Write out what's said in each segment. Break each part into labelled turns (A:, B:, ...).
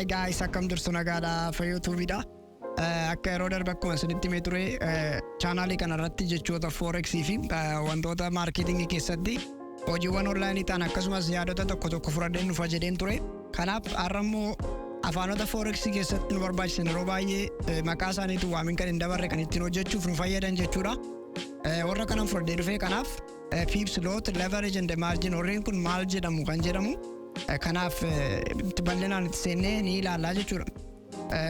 A: Hi guys, akkam jirtu nagaadha fayyootuubidha. Akka yeroo darbe akkuma isinitti himee ture chaanaalii kanarratti jechoota forex fi wantoota maarkeetingii keessatti hojiiwwan onlaayinii ta'an akkasumas yaadota tokko tokko fudhadheen dhufa jedheen ture. Kanaaf har'a immoo afaanota forex keessatti nu barbaachisan yeroo baay'ee maqaa isaaniitu waamin kan hin dabarre kan ittiin hojjechuuf nu fayyadan jechuudha. Warra kanan fudhadhee dhufe kanaaf pips lot leverage and margin warreen kun maal jedhamu kan jedhamu. Kanaaf bal'inaan itti seennee ni ilaallaa jechuudha.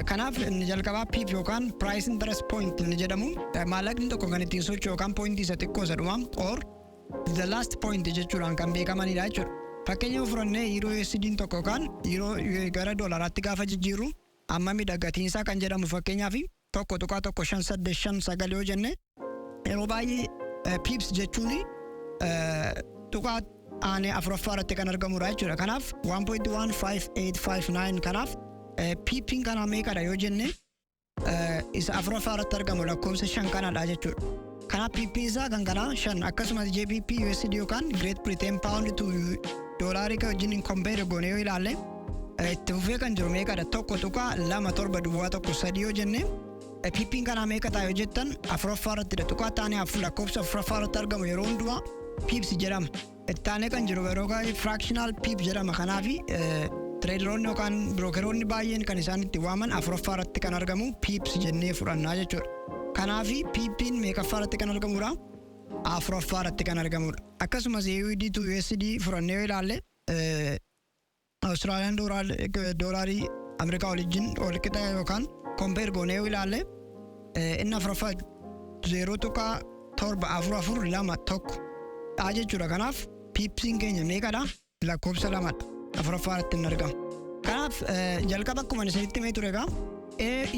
A: Kanaaf inni jalqabaa PIP yookaan price interest point inni jedhamu maallaqni tokko kan ittiin socho'u yookaan pointii isa xiqqoo isa dhumaa or the last point jechuudhaan kan beekamanidha jechuudha. Fakkeenyaaf fudhannee yeroo USD'n tokko yookaan yeroo gara doolaraatti gaafa jijjiirru ammamidha gatiinsaa kan jedhamu fakkeenyaaf tokko tuqaa tokko 585 yoo jenne yeroo baay'ee PIPs jechuun tuqaa aanee afuraffaa irratti kan argamudha jechuudha. Kanaaf 1.15859 kanaaf PIP'n kana meeqadha yoo jenne isa afuraffaa irratti argamu lakkoofsa 5 kanadha jechuudha. Kanaaf PIP isaa kan kanaa 5 akkasumas JPP USD yookaan Great Britain Pound to doolaarii kan wajjin compare goone yoo ilaalle itti fufee kan jiru meeqadha tokko tuqaa 2.7 yoo jenne PIP'n kana meeqa ta'a yoo jettan afuraffaa irratti tuqaa taanee lakkoofsa afuraffaa irratti argamu yeroo hundumaa PIPs jedhama. Ittaanee kan jiru yeroo baay'ee fractional PIP jedhama. Kanaaf tireedaroonni yookaan birookeroonni baay'een kan isaan itti waaman afuraffaa irratti kan argamu PIPs jennee fudhannaa jechuudha. Kanaaf PIP'n meeqaffaa irratti kan argamudha? Afuraffaa irratti kan argamudha. Akkasumas AUD to USD fudhannee yoo ilaalle Austraaliyaan doolaarii Ameerikaa waliin wal qixa yookaan compare goonee yoo ilaalle inni afuraffaa 0.74421 jechuudha. Kanaaf PIPsiin keenya meeqadha? Lakkoofsa 2 afuraffaa irratti hin argamu. Kanaaf jalqaba akkuma isinitti himee ture egaa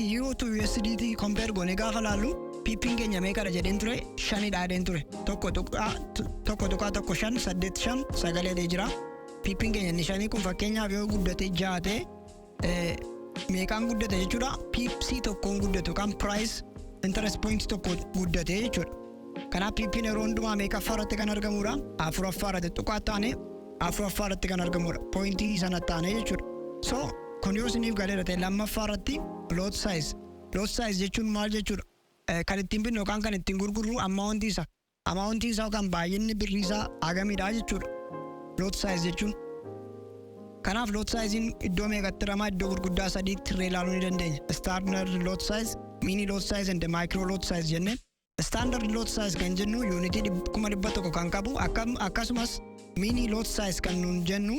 A: Euro to USDT compare goonee gaafa laallu PIPin keenya meeqadha jedheen ture 5dha jedheen ture. Tokko tuqaa 1.585 jira. PIPin keenya inni 5 kun fakkeenyaaf yoo guddate 6 ta'e meeqaan guddate jechuudha? PIPsii tokkoon guddatu kan price interest point tokko guddate jechuudha. Kanaaf PIPin yeroo hundumaa meeqaffaa irratti kan argamudha? Afuraffaa irratti tuqaa taane afuraffaa irratti kan argamudha. Pointii sana taane jechuudha. So kun yoo isiniif galeera ta'e lammaffaa irratti lot size. Lot size jechuun maal jechuudha? Kan ittiin binnu yookaan kan ittiin gurgurru ammaawuntii isaa. Ammaawuntii isaa yookaan baay'inni birrii isaa hagamidha jechuudha. Lot size jechuun. Kanaaf lot sizein iddoo meeqatti ramaa iddoo gurguddaa sadiitti irree ilaaluu ni dandeenya. Standard lot size, mini lot size and micro lot size jennee. Standard lot size kan jennu unity 100 kan qabu akkasumas mini lot size kan nun jennu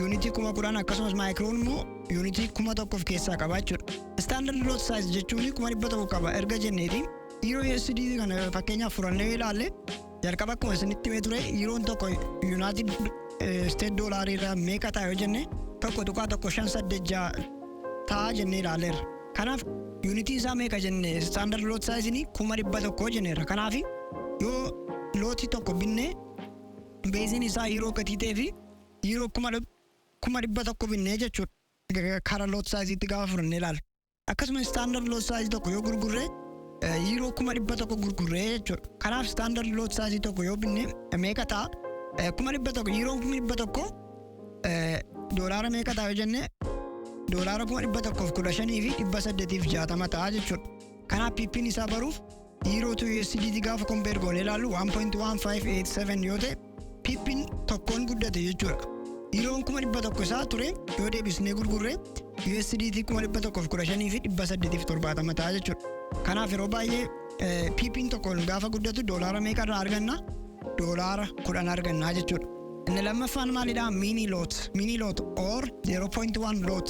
A: unity 10 akkasumas micro immoo unity 1000 of keessaa qaba jechuudha. Standard lot size jechuun 100 qaba erga jenneeti Euro USD kana fakkeenyaaf furannee ilaalle jalqaba akkuma isinitti himee ture Euroon tokko United State doolaarii irraa meeqa ta'a yoo jenne tokko tuqaa 1.586 ta'a jennee ilaalleerra. Kanaaf unity isaa meeqa jenne standard lot size ni 100 jenneerra. Kanaaf yoo looti tokko binne beezin isaa yeroo gatii ta'ee fi yeroo 100 binne jechuudha. Kara lot size itti gaafa fudhannee ilaalla. Akkasumas standard lot size tokko yoo gurgurre yeroo 100 gurgurre jechuudha. Kanaaf standard lot size tokko yoo binne meeqa ta'a? 100 yeroo 100 doolaara meeqa ta'a yoo jenne doolaara 115 fi 860 ta'a jechuudha. Kanaaf PIPin isaa baruuf Euro to USD gaafa compare goonee ilaallu 1.1587 yoo ta'e PIPin tokkoon guddate jechuudha. Yeroon 100 isaa ture yoo deebisnee gurgurre USD 115 fi 870 ta'a jechuudha. Kanaaf yeroo baay'ee PIPin tokkoon gaafa guddatu doolaara meeqa irraa arganna? Doolaara 10 arganna jechuudha. Inni lammaffaan maalidha? Mini lot or 0.1 lot.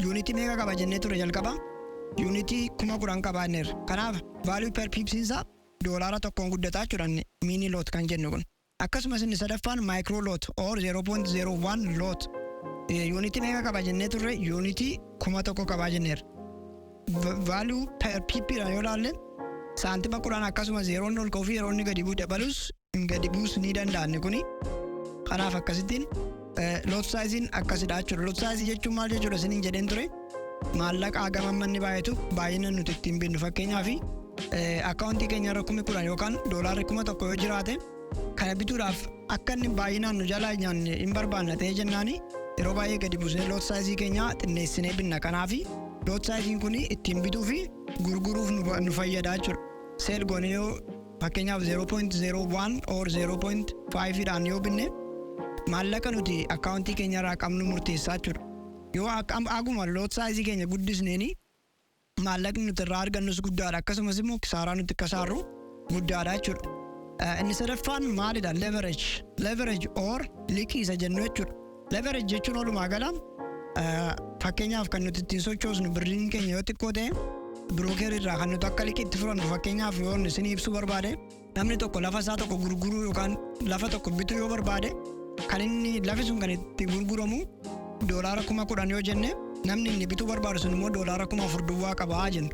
A: Unity meeqa qaba jennee ture jalqaba? Unity 10,000 qabaanneerra. Kanaaf value per pips isaa doolaara tokkoon guddataa jechuudha mini lot kan jennu kun. Akkasumas inni sadaffaan micro lot or 0.01 lot. Unity meeqa qaba jennee turre unity 1,000 qabaa jenneerra. Value per pip yoo ilaalle saantima 10 akkasumas yeroon ol ka'uu fi yeroonni gadi buus ni danda'anne kuni. Kanaaf akkasittiin lot sizein akkasidha jechuudha. Lot size jechuun maal jechuudha isiniin jedheen ture? Maallaqa hagam manni baay'atu baay'ina nuti ittiin binnu fakkeenyaaf akkaawuntii keenya irra 10,000 yookaan doolaarri 1,000 yoo jiraate kana bituudhaaf akka inni baay'inaan nu jalaa nyaanne hin barbaanne ta'ee jennaani yeroo baay'ee gadi buusnee lot size keenya xinneessinee binna. Kanaafi lot size kun ittiin bituu fi gurguruuf nu fayyada jechuudha. Sell goonee yoo fakkeenyaaf 0.01 or 0.5 dhaan yoo binne maallaqa nuti akkaawuntii keenya irraa qabnu murteessaa jechuudha. Yoo aguma lot size keenya guddisneeni maallaqni nuti irraa argannus guddaadha, akkasumas immoo kisaaraa nuti kasaarru guddaadha jechuudha. Inni sadaffaan maalidha? Leverage or liqii isa jennu jechuudha. Leverage jechuun walumaa gala fakkeenyaaf kan nuti ittiin sochoosnu birriin keenya yoo xiqqoo ta'e broker irraa kan nuti akka liqiitti fudhannu. Fakkeenyaaf yoo isin ibsuu barbaade namni tokko lafa isaa tokko gurguruu yookaan lafa tokko bituu yoo barbaade kan inni lafi sun kan itti gurguramu $10,000 yoo jenne namni inni bituu barbaadu sun immoo $4,000 duwwaa qabaa jennu.